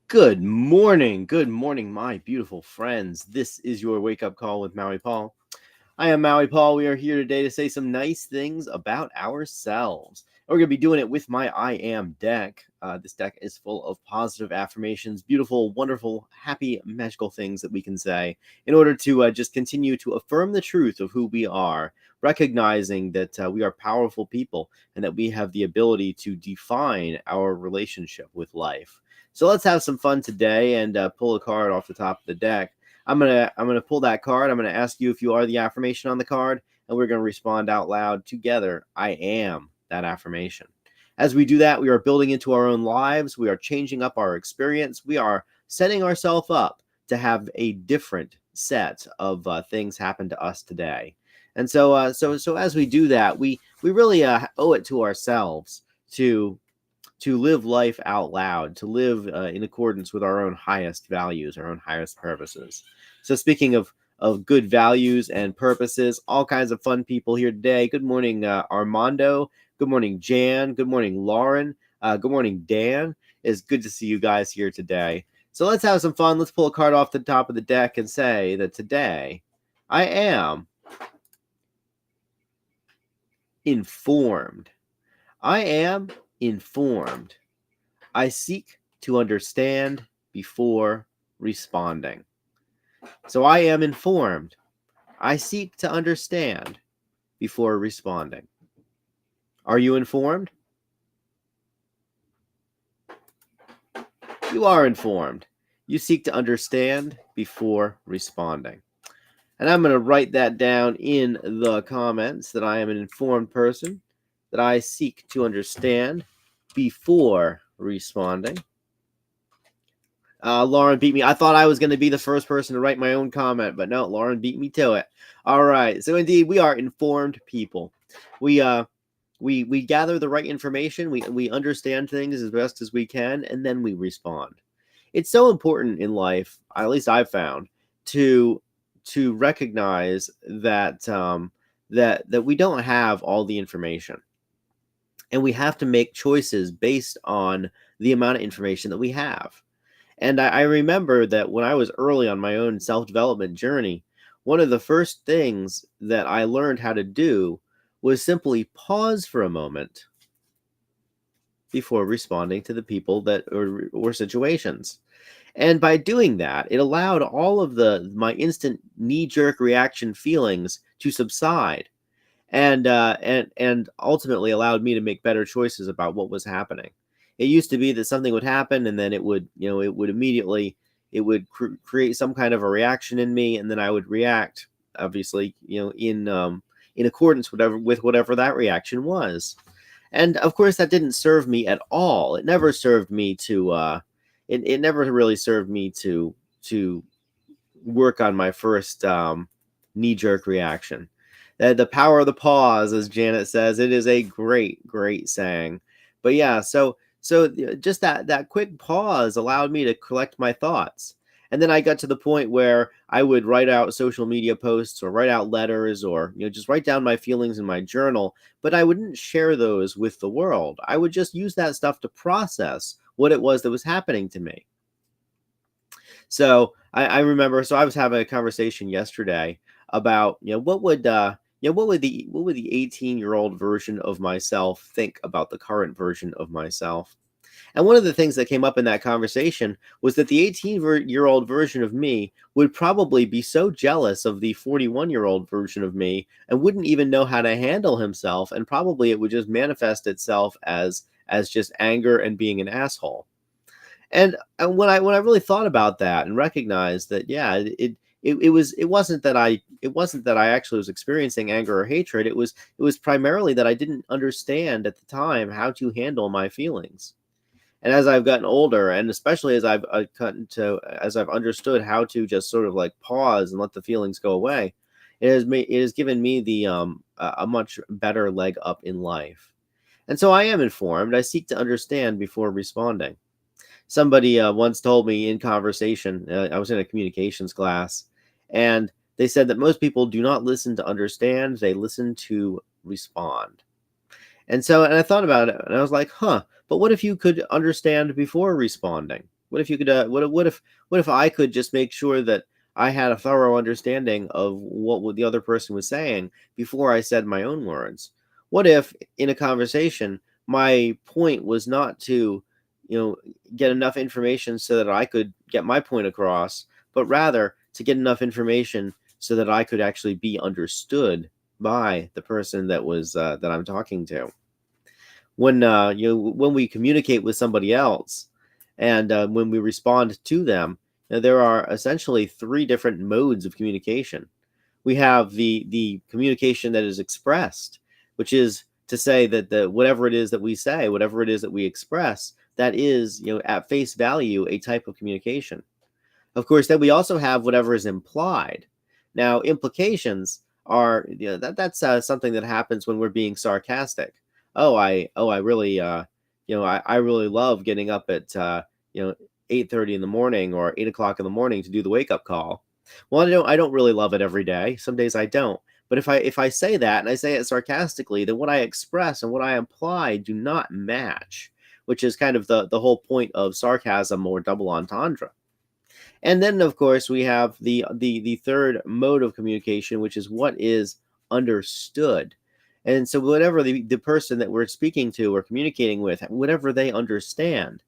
Good morning, my beautiful friends. This is your wake up call with Maui Paul. I am Maui Paul. We are here today to say some nice things about ourselves. We're going to be doing it with my I Am deck. This deck is full of positive affirmations, beautiful, wonderful, happy, magical things that we can say in order to just continue to affirm the truth of who we are, recognizing that we are powerful people and that we have the ability to define our relationship with life. So let's have some fun today and pull a card off the top of the deck. I'm gonna pull that card. I'm gonna ask you if you are the affirmation on the card, and we're gonna respond out loud together. I am that affirmation. As we do that, we are building into our own lives. We are changing up our experience. We are setting ourselves up to have a different set of things happen to us today. And so as we do that, we really owe it to ourselves to live life out loud, to live in accordance with our own highest values, our own highest purposes. So, speaking of good values and purposes, all kinds of fun people here today. Good morning, Armando. Good morning, Jan. Good morning, Lauren. Good morning, Dan. It's good to see you guys here today. So, let's have some fun. Let's pull a card off the top of the deck and say that today I am informed. I am informed. I seek to understand before responding. So I am informed. I seek to understand before responding. Are you informed? You are informed. You seek to understand before responding. And I'm going to write that down in the comments that I am an informed person, that I seek to understand before responding. Lauren beat me. I thought I was going to be the first person to write my own comment, but no, Lauren beat me to it. All right. So indeed, we are informed people. We gather the right information. We understand things as best as we can, and then we respond. It's so important in life, at least I've found, to recognize that that we don't have all the information, and we have to make choices based on the amount of information that we have. And I remember that when I was early on my own self development journey, one of the first things that I learned how to do was simply pause for a moment before responding to the people that or situations. And by doing that, it allowed all of my instant knee jerk reaction feelings to subside, and ultimately allowed me to make better choices about what was happening. It used to be that something would happen, and then it would immediately create some kind of a reaction in me, and then I would react, obviously, in accordance with whatever that reaction was. And of course, that didn't serve me at all. It never served me to. It never really served me to work on my first knee jerk reaction. The power of the pause, as Janet says, it is a great saying. But yeah, so just that quick pause allowed me to collect my thoughts. And then I got to the point where I would write out social media posts or write out letters, or just write down my feelings in my journal, but I wouldn't share those with the world. I would just use that stuff to process what it was that was happening to me. So I remember, so I was having a conversation yesterday about what would the 18-year-old version of myself think about the current version of myself. And one of the things that came up in that conversation was that the 18-year-old version of me would probably be so jealous of the 41-year-old version of me and wouldn't even know how to handle himself, and probably it would just manifest itself as just anger and being an asshole. And when I really thought about that and recognized that, yeah, it wasn't that I actually was experiencing anger or hatred. It was primarily that I didn't understand at the time how to handle my feelings. And as I've gotten older, and especially as as I've understood how to just sort of like pause and let the feelings go away, it has given me a much better leg up in life. And so I am informed. I seek to understand before responding. Somebody once told me in conversation, I was in a communications class, and they said that most people do not listen to understand, they listen to respond. And I thought about it, and I was like, huh, but what if you could understand before responding? What if you could? What if I could just make sure that I had a thorough understanding of what the other person was saying before I said my own words? What if in a conversation my point was not to, you know, get enough information so that I could get my point across, but rather to get enough information so that I could actually be understood by the person that I'm talking to. When we communicate with somebody else, and when we respond to them, there are essentially three different modes of communication. We have the communication that is expressed, which is to say that the whatever it is that we say, whatever it is that we express, that is, at face value, a type of communication. Of course, then we also have whatever is implied. Now, implications are, that's something that happens when we're being sarcastic. I really, I really love getting up at 8:30 in the morning or 8 o'clock in the morning to do the wake up call. Well, I don't really love it every day. Some days I don't. But if I say that and I say it sarcastically, then what I express and what I imply do not match, which is kind of the whole point of sarcasm or double entendre. And then, of course, we have the third mode of communication, which is what is understood. And so, whatever the person that we're speaking to or communicating with, whatever they understand,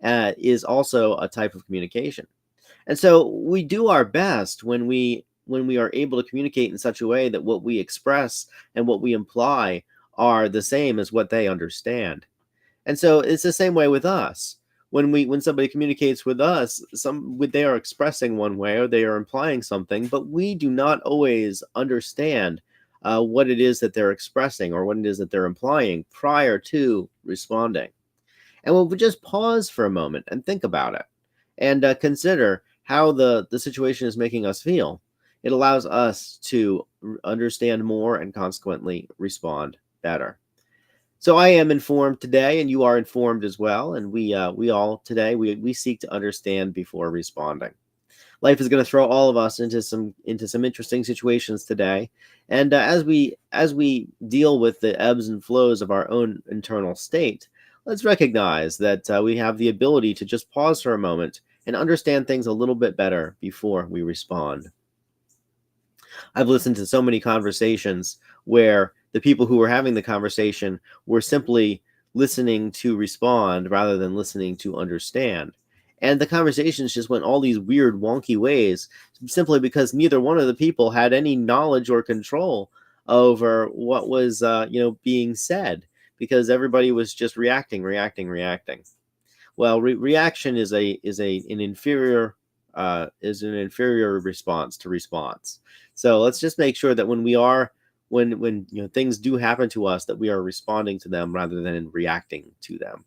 is also a type of communication. And so, we do our best when we are able to communicate in such a way that what we express and what we imply are the same as what they understand. And so it's the same way with us. When somebody communicates with us, they are expressing one way or they are implying something, but we do not always understand what it is that they're expressing or what it is that they're implying prior to responding. And we'll just pause for a moment and think about it and consider how the situation is making us feel. It allows us to understand more and consequently respond better. So I am informed today, and you are informed as well. And we all today we seek to understand before responding. Life is going to throw all of us into some interesting situations today, and as we deal with the ebbs and flows of our own internal state, let's recognize that we have the ability to just pause for a moment and understand things a little bit better before we respond. I've listened to so many conversations where the people who were having the conversation were simply listening to respond rather than listening to understand. And the conversations just went all these weird, wonky ways simply because neither one of the people had any knowledge or control over what was, being said, because everybody was just reacting, reacting, reacting. Well, reaction is an inferior response to response. So let's just make sure that when things do happen to us, that we are responding to them rather than reacting to them.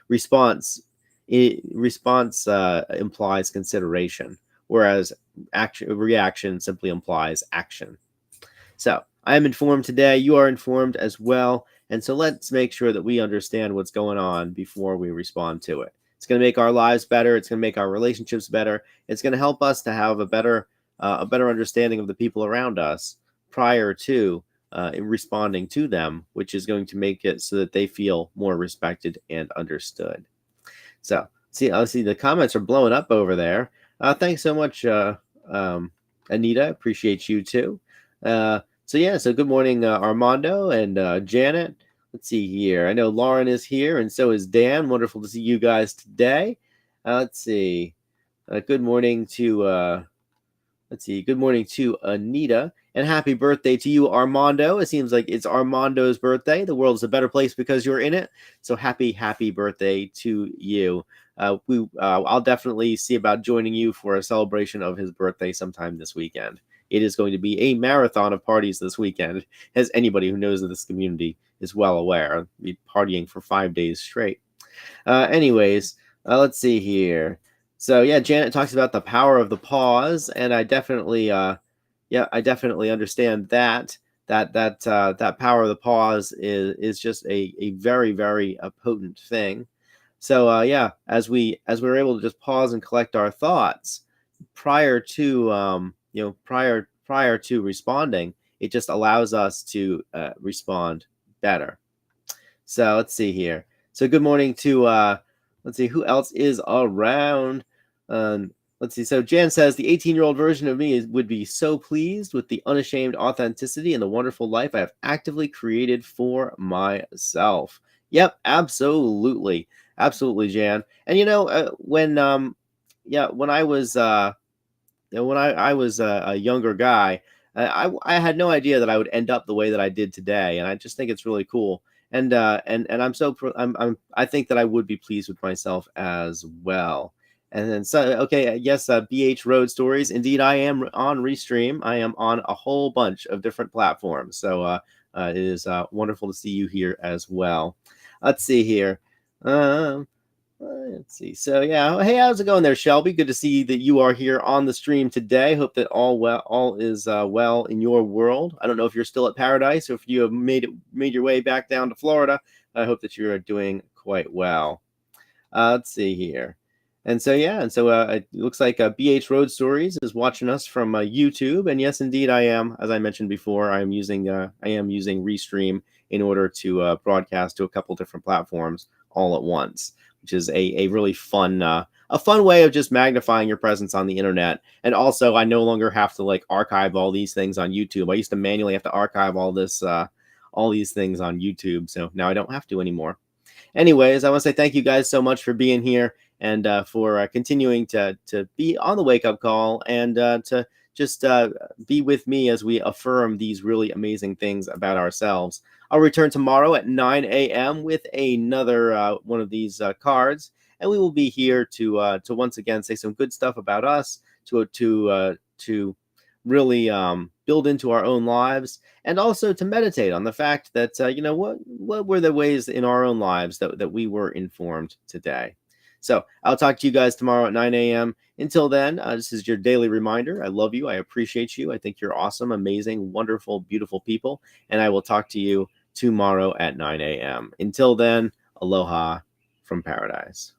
Response implies consideration, whereas reaction simply implies action. So I am informed today. You are informed as well. And so let's make sure that we understand what's going on before we respond to it. It's going to make our lives better. It's going to make our relationships better. It's going to help us to have a better understanding of the people around us prior to responding to them, which is going to make it so that they feel more respected and understood. So, I see the comments are blowing up over there. Thanks so much, Anita. Appreciate you too. So good morning, Armando and Janet. Let's see here. I know Lauren is here, and so is Dan. Wonderful to see you guys today. Let's see. Good morning to Good morning to Anita, and happy birthday to you, Armando. It seems like it's Armando's birthday. The world is a better place because you're in it. So happy birthday to you. I'll definitely see about joining you for a celebration of his birthday sometime this weekend. It is going to be a marathon of parties this weekend, as anybody who knows of this community is well aware. I'll be partying for 5 days straight. Anyways, let's see here. So yeah, Janet talks about the power of the pause, and I definitely understand that power of the pause is just a very, very potent thing. So as we're able to just pause and collect our thoughts prior to prior to responding, it just allows us to respond better. So let's see here. So good morning to Let's see who else is around. Um, let's see. So Jan says the 18-year-old version of me would be so pleased with the unashamed authenticity and the wonderful life I have actively created for myself. Yep, absolutely, absolutely, Jan. And when I was when I was a younger guy, I had no idea that I would end up the way that I did today, and I just think it's really cool. And I think that I would be pleased with myself as well. And then so okay, yes, BH Road Stories. Indeed, I am on Restream. I am on a whole bunch of different platforms. So it is wonderful to see you here as well. Let's see here. Um, let's see. So yeah, hey, how's it going there, Shelby? Good to see that you are here on the stream today. Hope that all is well in your world. I don't know if you're still at Paradise or if you have made your way back down to Florida. I hope that you're doing quite well. Let's see here. And so yeah, and so it looks like BH Road Stories is watching us from YouTube, and yes, indeed, I am. As I mentioned before, I am using Restream in order to broadcast to a couple different platforms all at once, which is a really fun a fun way of just magnifying your presence on the internet. And also, I no longer have to like archive all these things on YouTube. I used to manually have to archive all these things on YouTube, so now I don't have to anymore. Anyways, I want to say thank you guys so much for being here and for continuing to be on the wake up call and to just be with me as we affirm these really amazing things about ourselves. I'll return tomorrow at 9 a.m. with another one of these cards, and we will be here to once again say some good stuff about us, to really build into our own lives, and also to meditate on the fact that what were the ways in our own lives that we were informed today. So I'll talk to you guys tomorrow at 9 a.m. Until then, this is your daily reminder. I love you. I appreciate you. I think you're awesome, amazing, wonderful, beautiful people. And I will talk to you tomorrow at 9 a.m. Until then, aloha from paradise.